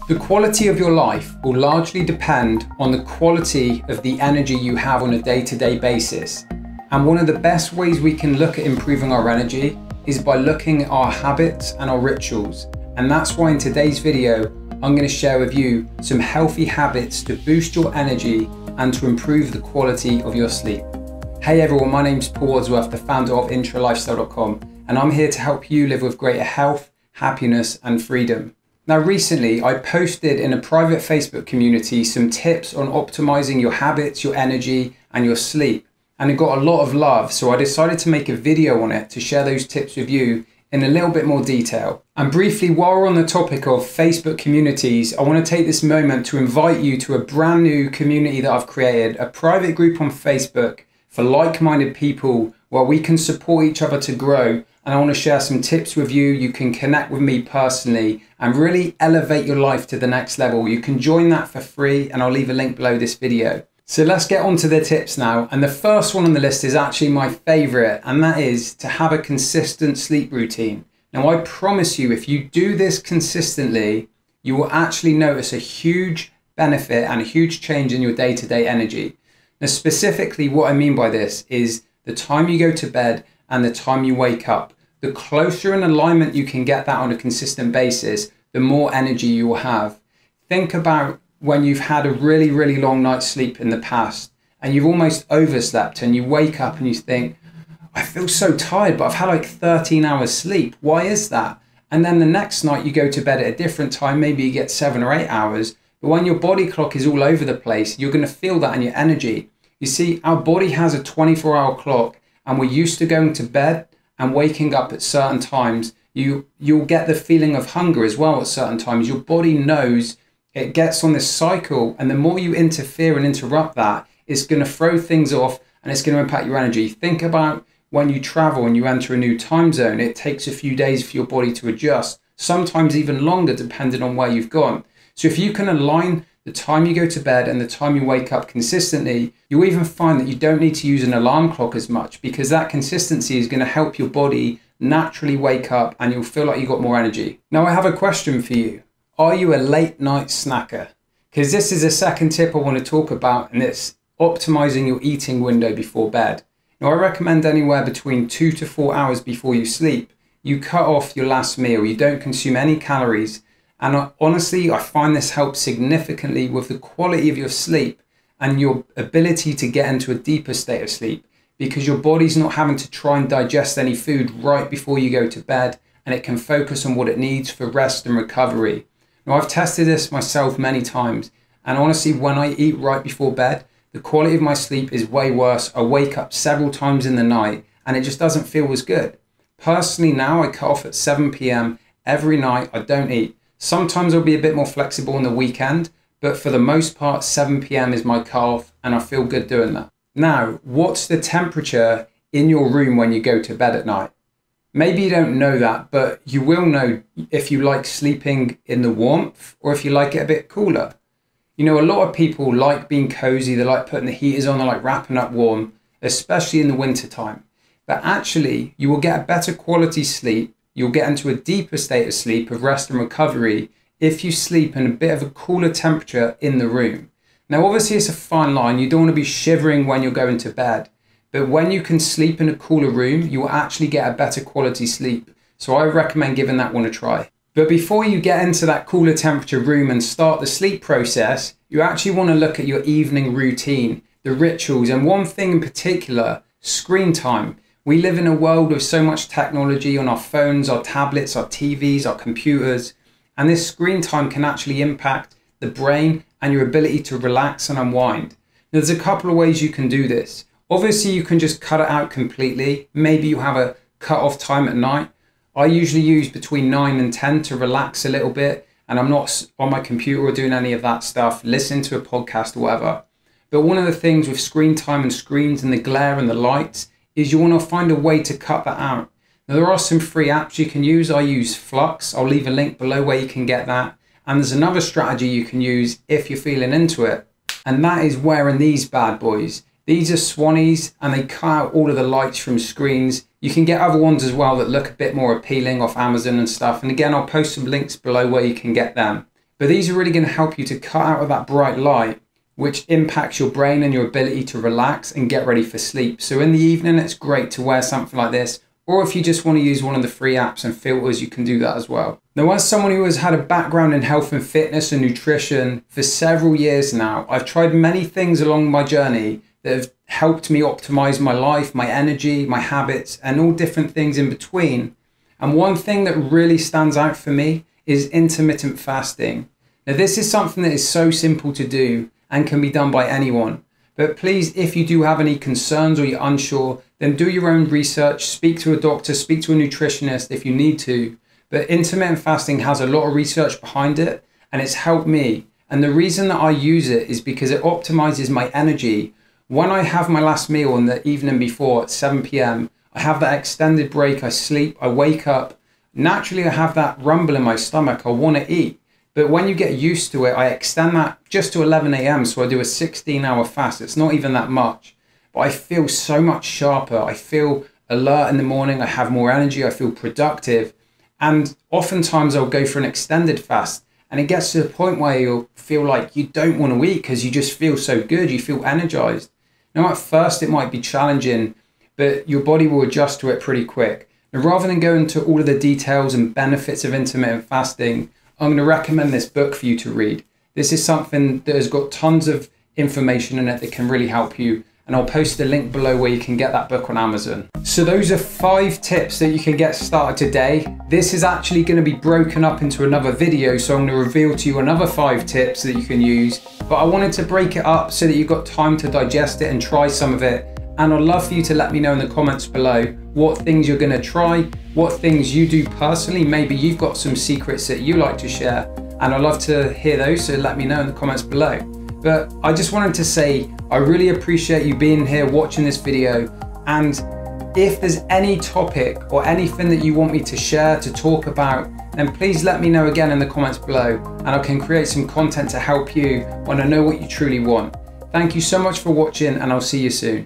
The quality of your life will largely depend on the quality of the energy you have on a day-to-day basis. And one of the best ways we can look at improving our energy is by looking at our habits and our rituals. And that's why in today's video, I'm going to share with you some healthy habits to boost your energy and to improve the quality of your sleep. Hey everyone, my name's Paul Wadsworth, the founder of IntraLifestyle.com, and I'm here to help you live with greater health, happiness, and freedom. Now recently, I posted in a private Facebook community some tips on optimizing your habits, your energy, and your sleep. And it got a lot of love, so I decided to make a video on it to share those tips with you in a little bit more detail. And briefly, while we're on the topic of Facebook communities, I want to take this moment to invite you to a brand new community that I've created, a private group on Facebook for like-minded people where we can support each other to grow. And I want to share some tips with you. You can connect with me personally and really elevate your life to the next level. You can join that for free, and I'll leave a link below this video. So let's get on to the tips now. And the first one on the list is actually my favorite, and that is to have a consistent sleep routine. Now, I promise you, if you do this consistently, you will actually notice a huge benefit and a huge change in your day-to-day energy. Now, specifically, what I mean by this is the time you go to bed and the time you wake up. The closer in alignment you can get that on a consistent basis, the more energy you will have. Think about when you've had a really, really long night's sleep in the past and you've almost overslept and you wake up and you think, I feel so tired, but I've had like 13 hours sleep. Why is that? And then the next night you go to bed at a different time, maybe you get 7 or 8 hours, but when your body clock is all over the place, you're going to feel that in your energy. You see, our body has a 24-hour clock, and we're used to going to bed and waking up at certain times. You'll get the feeling of hunger as well at certain times. Your body knows it gets on this cycle, and the more you interfere and interrupt that, it's going to throw things off and it's going to impact your energy. Think about when you travel and you enter a new time zone. It takes a few days for your body to adjust, sometimes even longer depending on where you've gone. So if you can align the time you go to bed and the time you wake up consistently, you'll even find that you don't need to use an alarm clock as much, because that consistency is going to help your body naturally wake up and you'll feel like you've got more energy. Now, I have a question for you. Are you a late night snacker? Because this is a second tip I want to talk about, and it's optimizing your eating window before bed. Now, I recommend anywhere between 2 to 4 hours before you sleep, you cut off your last meal. You don't consume any calories. And honestly, I find this helps significantly with the quality of your sleep and your ability to get into a deeper state of sleep, because your body's not having to try and digest any food right before you go to bed, and it can focus on what it needs for rest and recovery. Now, I've tested this myself many times, and honestly, when I eat right before bed, the quality of my sleep is way worse. I wake up several times in the night and it just doesn't feel as good. Personally, now I cut off at 7 p.m. every night. I don't eat. Sometimes I'll be a bit more flexible on the weekend, but for the most part, 7 p.m. is my cutoff, and I feel good doing that. Now, what's the temperature in your room when you go to bed at night? Maybe you don't know that, but you will know if you like sleeping in the warmth or if you like it a bit cooler. You know, a lot of people like being cozy. They like putting the heaters on. They like wrapping up warm, especially in the winter time. But actually, you will get a better quality sleep. You'll get into a deeper state of sleep, of rest and recovery, if you sleep in a bit of a cooler temperature in the room. Now, obviously, it's a fine line. You don't want to be shivering when you're going to bed. But when you can sleep in a cooler room, you will actually get a better quality sleep. So I recommend giving that one a try. But before you get into that cooler temperature room and start the sleep process, you actually want to look at your evening routine, the rituals, and one thing in particular, screen time. We live in a world with so much technology on our phones, our tablets, our TVs, our computers, and this screen time can actually impact the brain and your ability to relax and unwind. Now, there's a couple of ways you can do this. Obviously, you can just cut it out completely. Maybe you have a cut-off time at night. I usually use between 9 and 10 to relax a little bit, and I'm not on my computer or doing any of that stuff, listening to a podcast or whatever. But one of the things with screen time and screens and the glare and the lights is you want to find a way to cut that out. Now, there are some free apps you can use. I use Flux. I'll leave a link below where you can get that. And there's another strategy you can use if you're feeling into it, and that is wearing these bad boys. These are Swannies, and they cut out all of the lights from screens. You can get other ones as well that look a bit more appealing off Amazon and stuff. And again, I'll post some links below where you can get them. But these are really going to help you to cut out of that bright light, which impacts your brain and your ability to relax and get ready for sleep. So in the evening, it's great to wear something like this, or if you just want to use one of the free apps and filters, you can do that as well. Now, as someone who has had a background in health and fitness and nutrition for several years now, I've tried many things along my journey that have helped me optimize my life, my energy, my habits, and all different things in between. And one thing that really stands out for me is intermittent fasting. Now, this is something that is so simple to do and can be done by anyone. But please, if you do have any concerns or you're unsure, then do your own research, speak to a doctor, speak to a nutritionist if you need to. But intermittent fasting has a lot of research behind it, and it's helped me. And the reason that I use it is because it optimizes my energy. When I have my last meal on the evening before at 7 p.m, I have that extended break, I sleep, I wake up. Naturally, I have that rumble in my stomach, I want to eat. But when you get used to it, I extend that just to 11 a.m. So I do a 16-hour fast. It's not even that much, but I feel so much sharper. I feel alert in the morning. I have more energy. I feel productive. And oftentimes I'll go for an extended fast, and it gets to the point where you'll feel like you don't want to eat because you just feel so good. You feel energized. Now, at first it might be challenging, but your body will adjust to it pretty quick. Now, rather than go into all of the details and benefits of intermittent fasting, I'm going to recommend this book for you to read. This is something that has got tons of information in it that can really help you. And I'll post the link below where you can get that book on Amazon. So those are 5 tips that you can get started today. This is actually going to be broken up into another video. So I'm going to reveal to you another 5 tips that you can use. But I wanted to break it up so that you've got time to digest it and try some of it. And I'd love for you to let me know in the comments below what things you're going to try, what things you do personally. Maybe you've got some secrets that you like to share, and I'd love to hear those, so let me know in the comments below. But I just wanted to say I really appreciate you being here watching this video, and if there's any topic or anything that you want me to share, to talk about, then please let me know again in the comments below, and I can create some content to help you when I know what you truly want. Thank you so much for watching, and I'll see you soon.